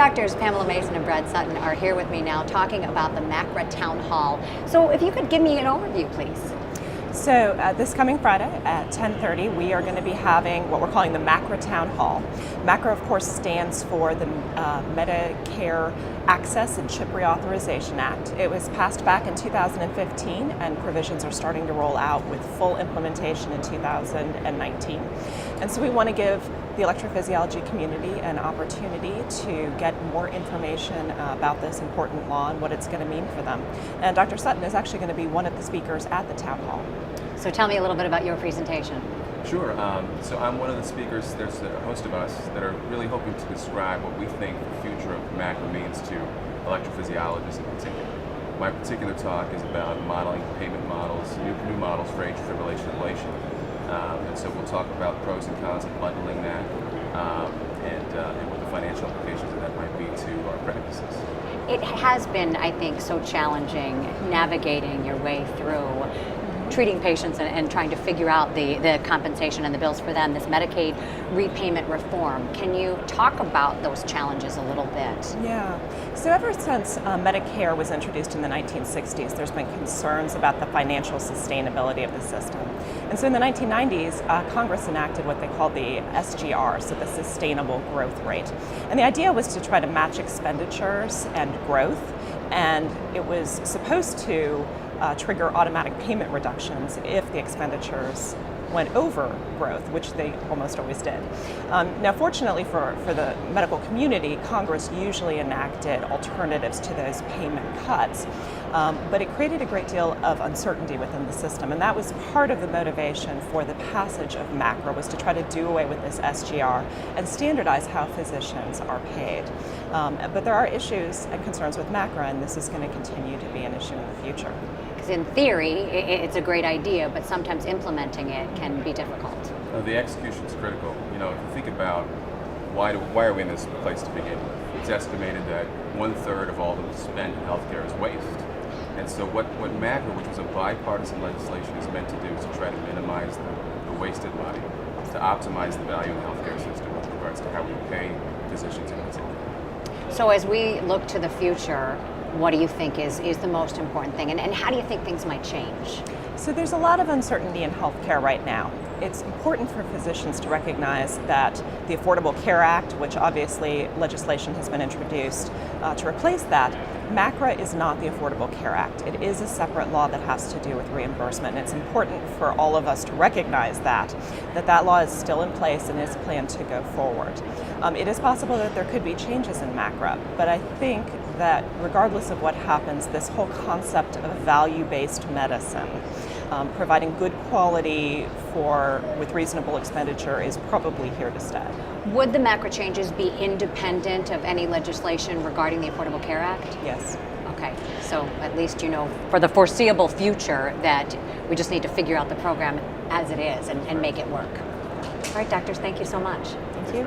Doctors Pamela Mason and Brad Sutton are here with me now talking about the MACRA Town Hall. So if you could give me an overview, please. So this coming Friday at 10:30, we are going to be having what we're calling the MACRA Town Hall. MACRA, of course, stands for the Medicare Access and Chip Reauthorization Act. It was passed back in 2015, and provisions are starting to roll out with full implementation in 2019. And so we want to give the electrophysiology community an opportunity to get more information about this important law and what it's going to mean for them. And Dr. Sutton is actually going to be one of the speakers at the town hall. So tell me a little bit about your presentation. Sure. So I'm one of the speakers. There's a host of us that are really hoping to describe what we think the future of MACRA means to electrophysiologists in particular. My particular talk is about modeling payment models, new models for atrial fibrillation ablation. And so we'll talk about pros and cons of bundling that and what the financial implications of that might be to our practices. It has been, I think, so challenging navigating your way through treating patients and trying to figure out the compensation and the bills for them, this Medicaid repayment reform. Can you talk about those challenges a little bit? Yeah. So ever since Medicare was introduced in the 1960s, there's been concerns about the financial sustainability of the system. And so in the 1990s, Congress enacted what they called the SGR, so the Sustainable Growth Rate. And the idea was to try to match expenditures and growth, and it was supposed to trigger automatic payment reductions if the expenditures went over growth, which they almost always did. Now, fortunately for the medical community, Congress usually enacted alternatives to those payment cuts, but it created a great deal of uncertainty within the system, and that was part of the motivation for the passage of MACRA, was to try to do away with this SGR and standardize how physicians are paid. But there are issues and concerns with MACRA, and this is going to continue to be an issue in the future. Because in theory, it's a great idea, but sometimes implementing it can be difficult. The execution is critical. You know, if you think about why are we in this place to begin with? It's estimated that 1/3 of all the spent in healthcare is waste. And so what MACRA, which was a bipartisan legislation, is meant to do is to try to minimize the wasted money, to optimize the value of the healthcare system with regards to how we pay physicians in particular. So as we look to the future, what do you think is the most important thing, and how do you think things might change? So there's a lot of uncertainty in healthcare right now. It's important for physicians to recognize that the Affordable Care Act, which obviously legislation has been introduced to replace that, MACRA is not the Affordable Care Act. It is a separate law that has to do with reimbursement. And it's important for all of us to recognize that law is still in place and is planned to go forward. It is possible that there could be changes in MACRA, but I think that regardless of what happens, this whole concept of value-based medicine, providing good quality with reasonable expenditure, is probably here to stay. Would the MACRA changes be independent of any legislation regarding the Affordable Care Act? Yes. Okay, so at least you know for the foreseeable future that we just need to figure out the program as it is and make it work. All right, doctors, thank you so much. Thank you.